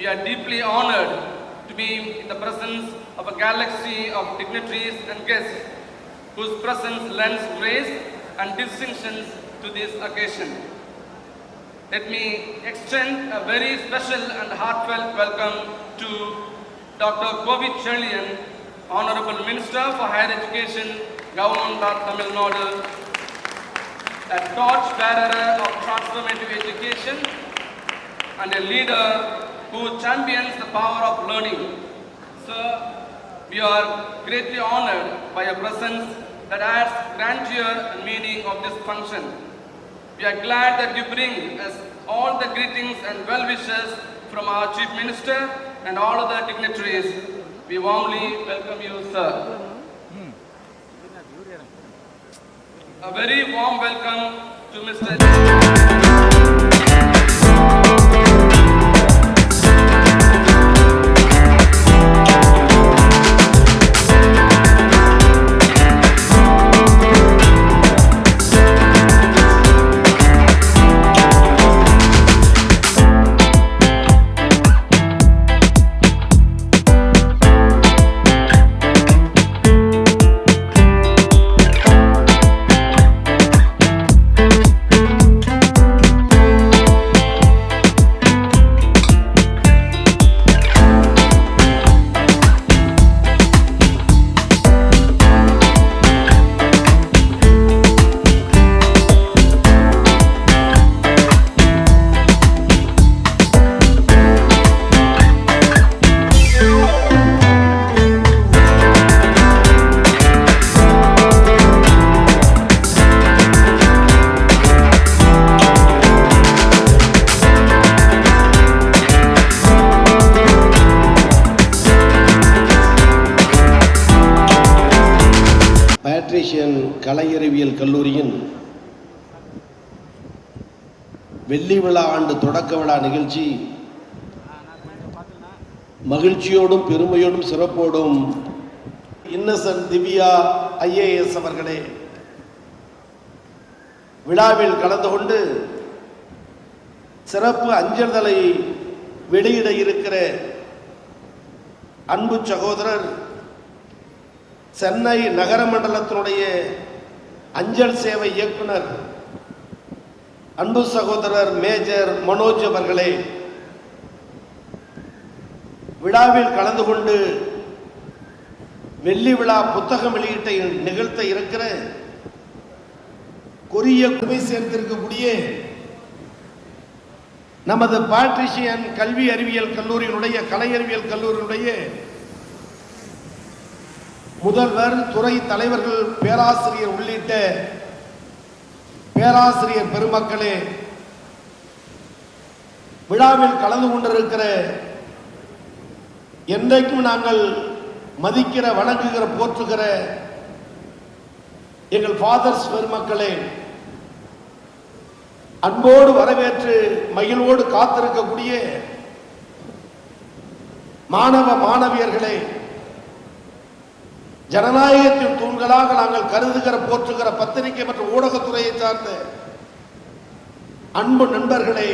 We are deeply honored to be in the presence of a galaxy of dignitaries and guests whose presence lends grace and distinctions to this occasion. Let me extend a very special and heartfelt welcome to Dr. Kovit Chelian, Honorable Minister for Higher Education, Government of Tamil Nadu, a torch bearer of transformative education and a leader who champions the power of learning. Sir, we are greatly honored by your presence that adds grandeur and meaning of this function. We are glad that you bring us all the greetings and well wishes from our Chief Minister and all other dignitaries. We warmly welcome you, sir. A very warm welcome to Mr. Patrician கலை அறிவியல் கல்லூரியின் வெள்ளி விழா ஆண்டு தொடக்க விழா நிகழ்ச்சி மகிழ்ச்சியோடும் பெருமையோடும் சிறப்போடும் இன்னசென்ட் திவ்யா ஐஏஎஸ் அவர்களே விழாவில் கலந்து கொண்டு சிறப்பு அஞ்சல்தலை வெளியிட இருக்கிற அன்பு சகோதரர் சென்னை நகர மண்டலத்தினுடைய அஞ்சல் சேவை இயக்குனர் அன்பு சகோதரர் மேஜர் மனோஜ் அவர்களே, விழாவில் கலந்து கொண்டு வெள்ளி விழா புத்தகம் வெளியீட்டை நிகழ்த்த இருக்கிற கொரிய குமை சேர்த்திருக்கக்கூடிய நமது பேட்ரிஷியன் கல்வி அறிவியல் கல்லூரியினுடைய கலை அறிவியல் கல்லூரியினுடைய முதல்வர், துறை தலைவர்கள், பேராசிரியர் உள்ளிட்ட பேராசிரியர் பெருமக்களே, விழாவில் கலந்து கொண்டிருக்கிற என்றைக்கும் நாங்கள் மதிக்கிற, வணங்குகிற, போற்றுகிற எங்கள் ஃபாதர்ஸ் பெருமக்களே, அன்போடு வரவேற்று மகிழ்வோடு காத்திருக்கக்கூடிய மாணவ மாணவியர்களே, ஜனநாயகத்தின் தூண்களாக நாங்கள் கருதுகிற, போற்றுகிற பத்திரிகை மற்றும் ஊடகத்துறையை சார்ந்த அன்பு நண்பர்களே,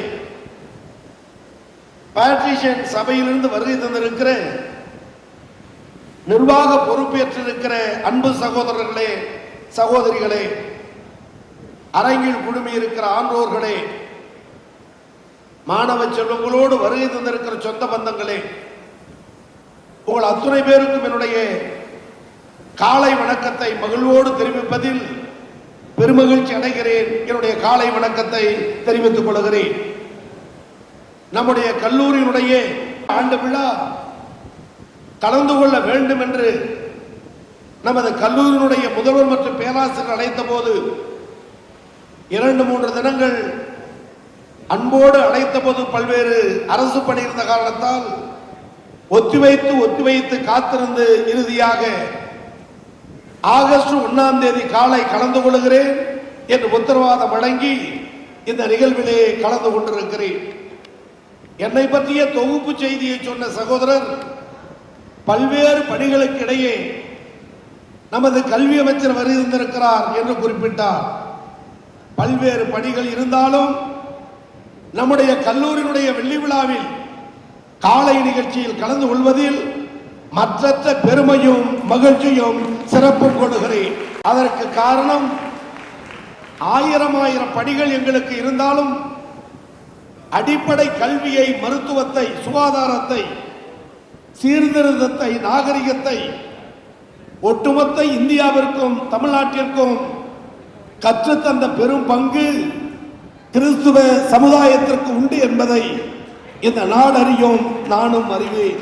பேட்ரிஷியன் சபையிலிருந்து வருகை தந்திருக்கிற நிர்வாக பொறுப்பேற்றிருக்கிற அன்பு சகோதரர்களே, சகோதரிகளே, அரங்கில் குழுமி இருக்கிற ஆன்றோர்களே, மாணவ செல்வங்களோடு வருகை தந்திருக்கிற சொந்த பந்தங்களே, உங்கள் அத்துணை பேருக்கும் என்னுடைய காலை வணக்கத்தை மகிழ்வோடு தெரிவிப்பதில் பெருமகிழ்ச்சி அடைகிறேன். என்னுடைய காலை வணக்கத்தை தெரிவித்துக் கொள்கிறேன். நம்முடைய கல்லூரியினுடைய ஆண்டு விழா கலந்து கொள்ள வேண்டும் என்று நமது கல்லூரியினுடைய முதல்வர் மற்றும் பேராசிரியர் அழைத்த போது 2-3 தினங்கள் அன்போடு அழைத்த போது பல்வேறு அரசு பணி இருந்த காரணத்தால் ஒத்திவைத்து காத்திருந்து இறுதியாக ஆகஸ்ட் 1ஆம் தேதி காலை கலந்து கொள்கிறேன் என்று உத்தரவாதம் வழங்கி இந்த நிகழ்விலே கலந்து கொண்டிருக்கிறேன். என்னை பற்றிய தொகுப்பு செய்தியை சொன்ன சகோதரர் பல்வேறு பணிகளுக்கு இடையே நமது கல்வி அமைச்சர் வருகின்றிருக்கிறார் என்று குறிப்பிட்டார். பல்வேறு பணிகள் இருந்தாலும் நம்முடைய கல்லூரியினுடைய வெள்ளி விழாவில் காலை நிகழ்ச்சியில் கலந்து கொள்வதில் மற்றற்ற பெருமையும் மகிழ்ச்சியும் சிறப்பும் கொள்கிறேன். அதற்கு காரணம் ஆயிரம் பணிகள் எங்களுக்கு இருந்தாலும் அடிப்படை கல்வியை, மருத்துவத்தை, சுகாதாரத்தை, சீர்திருத்தத்தை, நாகரிகத்தை ஒட்டுமொத்த இந்தியாவிற்கும் தமிழ்நாட்டிற்கும் கற்றுத்தந்த பெரும் பங்கு கிறிஸ்துவ சமுதாயத்திற்கு உண்டு என்பதை இந்த நாடறியும், நானும் அறிவேன்.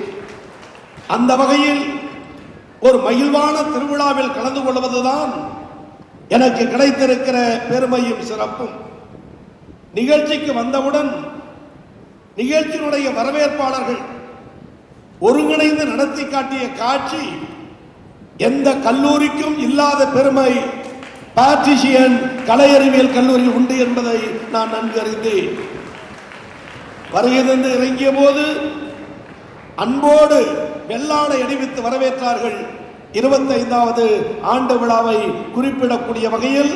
அந்த வகையில் ஒரு மகிழ்வான திருவிழாவில் கலந்து கொள்வதுதான் எனக்கு கிடைத்திருக்கிற பெருமையும் சிறப்பும். நிகழ்ச்சிக்கு வந்தவுடன் நிகழ்ச்சியினுடைய வரவேற்பாளர்கள் ஒருங்கிணைந்து நடத்தி காட்டிய காட்சி எந்த கல்லூரிக்கும் இல்லாத பெருமை பாட்ரிஷியன் கலை அறிவியல் கல்லூரியில் உண்டு என்பதை நான் நன்கு அறிந்தேன். வருகை தந்து இறங்கிய போது அன்போடு வெள்ளாடை அணிவித்து வரவேற்றார்கள். 25வது ஆண்டு விழாவை குறிப்பிடக்கூடிய வகையில்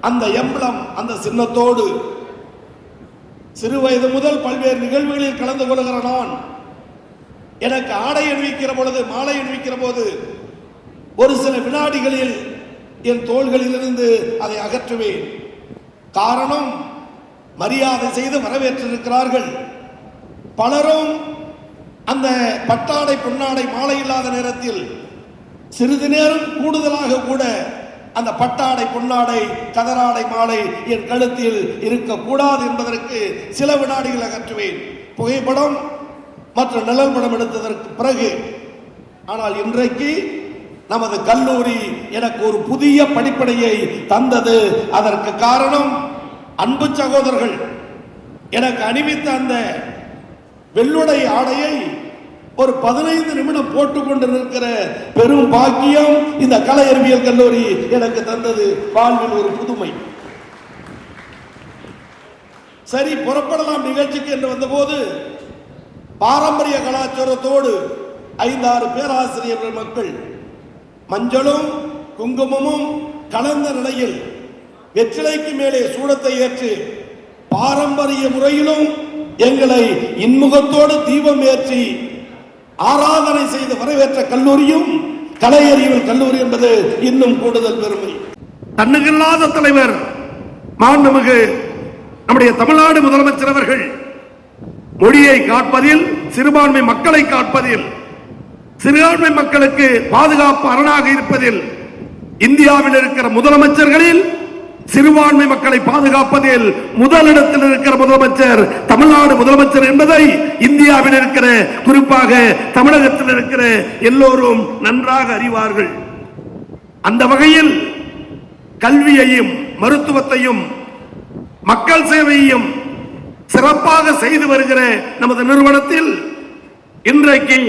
அந்த எம்பளம், அந்த சின்னத்தோடு சிறு வயது முதல் பல்வேறு நிகழ்வுகளில் கலந்து கொள்கிற நான் எனக்கு ஆடை அணிவிக்கிற பொழுது, மாலை அணிவிக்கிற போது ஒரு சில வினாடிகளில் என் தோள்களிலிருந்து அதை அகற்றுவேன். காரணம், மரியாதை செய்து வரவேற்றிருக்கிறார்கள். பலரும் அந்த பட்டாடை, பொன்னாடை, மாலை இல்லாத நேரத்தில் சிறிது நேரம் கூடுதலாக கூட அந்த பட்டாடை, பொன்னாடை, கதராடை, மாலை என் கழுத்தில் இருக்கக்கூடாது என்பதற்கு சில வினாடிகள் அகற்றுவேன். புகைப்படம் மற்ற நிழல் படம் எடுத்ததற்கு பிறகு. ஆனால் இன்றைக்கு நமது கல்லூரி எனக்கு ஒரு புதிய படிப்படையை தந்தது. அதற்கு காரணம் அன்பு சகோதரர்கள் எனக்கு அணிவித்த அந்த வெள்ளுடை ஆடையை ஒரு 15 நிமிடம் போட்டுக்கொண்டு நிற்கிற பெரும் பாக்கியம் இந்த கலை அறிவியல் கல்லூரி எனக்கு தந்தது. வாழ்வில் ஒரு புதுமை. சரி, புறப்படலாம் நிகழ்ச்சிக்கு என்று வந்தபோது பாரம்பரிய கலாச்சாரத்தோடு 5-6 பேராசிரியர்கள் மக்கள் மஞ்சளும் குங்குமமும் கலந்த நிலையில் வெற்றிலைக்கு மேலே சூடத்தை ஏற்று பாரம்பரிய முறையிலும் எங்களை இன்முகத்தோடு தீபம் ஏற்றி ஆராதனை செய்து வரவேற்ற கல்லூரியும் கலை அறிவியல் கல்லூரி என்பது இன்னும் கூடுதல் பெருமை. தன்னுகில்லாத தலைவர் மாண்புமிகு நம்முடைய தமிழ்நாடு முதலமைச்சர் அவர்கள் மொழியை காப்பதில், சிறுபான்மை மக்களை காப்பதில், சிறுபான்மை மக்களுக்கு பாதுகாப்பு அரணாக இருப்பதில் இந்தியாவில் இருக்கிற முதலமைச்சர்களில் சிறுபான்மை மக்களை பாதுகாப்பதில் முதலிடத்தில் இருக்கிற முதலமைச்சர் தமிழ்நாடு முதலமைச்சர் என்பதை இந்தியாவில் இருக்கிற, குறிப்பாக தமிழகத்தில் இருக்கிற எல்லோரும் நன்றாக அறிவார்கள். அந்த வகையில் கல்வியையும், மருத்துவத்தையும், மக்கள் சேவையையும் சிறப்பாக செய்து வருகிற நமது நிறுவனத்தில் இன்றைக்கு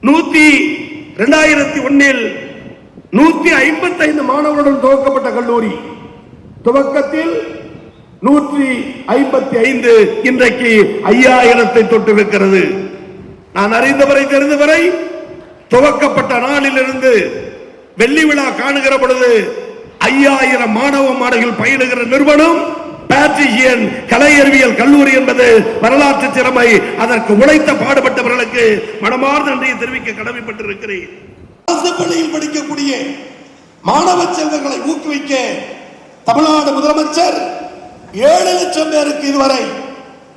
2001 155 மாணவர்களுடன் துவக்கப்பட்ட கல்லூரி துவக்கத்தில் 155 இன்றைக்கு 5000 தொட்டிருக்கிறது. நான் அறிந்தவரை, தெரிந்தவரை துவக்கப்பட்ட நாளிலிருந்து வெள்ளி விழா காணுகிற பொழுது 5000 மாணவ மாணவிகள் பயிலுகிற நிறுவனம் பாட்ரிஷியன் கலை அறிவியல் கல்லூரி என்பது வரலாற்று திறமை. அதற்கு உழைத்த பாடுபட்டவர்களுக்கு மனமார்ந்த நன்றியை தெரிவிக்க கடமைப்பட்டிருக்கிறேன். அரசு பள்ளியில் படிக்கக்கூடிய மாணவ செல்வங்களை ஊக்குவிக்க தமிழ்நாடு முதலமைச்சர் 7 லட்சம் பேருக்கு இதுவரை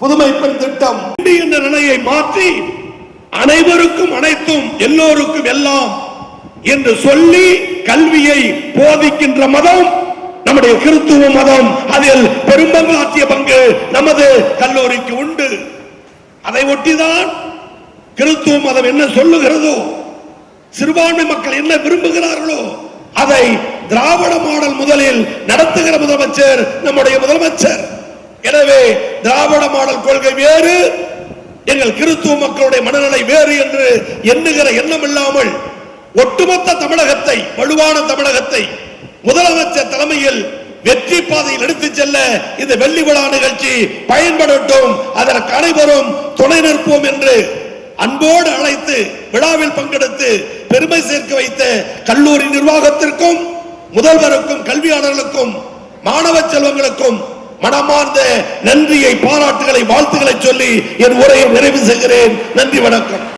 புதுமை பெண் திட்டம் என்ற நிலையை மாற்றி அனைவருக்கும் அனைத்தும், எல்லோருக்கும் எல்லாம் என்று சொல்லி கல்வியை போதிக்கின்ற மதம் நம்முடைய கிறிஸ்துவ மதம். அதில் பெரும்பங்காற்றிய பங்கு நமது கல்லூரிக்கு உண்டு. அதை ஒட்டிதான் கிறிஸ்துவ மதம் என்ன சொல்லுகிறதோ, சிறுபான்மை மக்கள் என்ன விரும்புகிறார்களோ அதை திராவிட மாடல் முதலில் நடத்துகிற முதலமைச்சர் நம்முடைய முதலமைச்சர். எனவே திராவிட மாடல் கொள்கை வேறு, எங்கள் கிறிஸ்துவ மக்களுடைய மனநிலை வேறு என்று எண்ணுகிற எண்ணம் இல்லாமல் ஒட்டுமொத்த தமிழகத்தை, வலுவான தமிழகத்தை முதலமைச்சர் தலைமையில் வெற்றி பாதையில் எடுத்துச் செல்ல இந்த வெள்ளி விழா நிகழ்ச்சி பயன்படட்டும். அதற்கு அனைவரும் துணை நிற்போம் என்று அன்போடு அழைத்து விழாவில் பங்கெடுத்து பெருமை சேர்க்க வைத்த கல்லூரி நிர்வாகத்திற்கும், முதல்வருக்கும், கல்வியாளர்களுக்கும், மாணவ செல்வங்களுக்கும் மனமார்ந்த நன்றியை, பாராட்டுகளை, வாழ்த்துக்களை சொல்லி என் உரையை நிறைவு செய்கிறேன். நன்றி, வணக்கம்.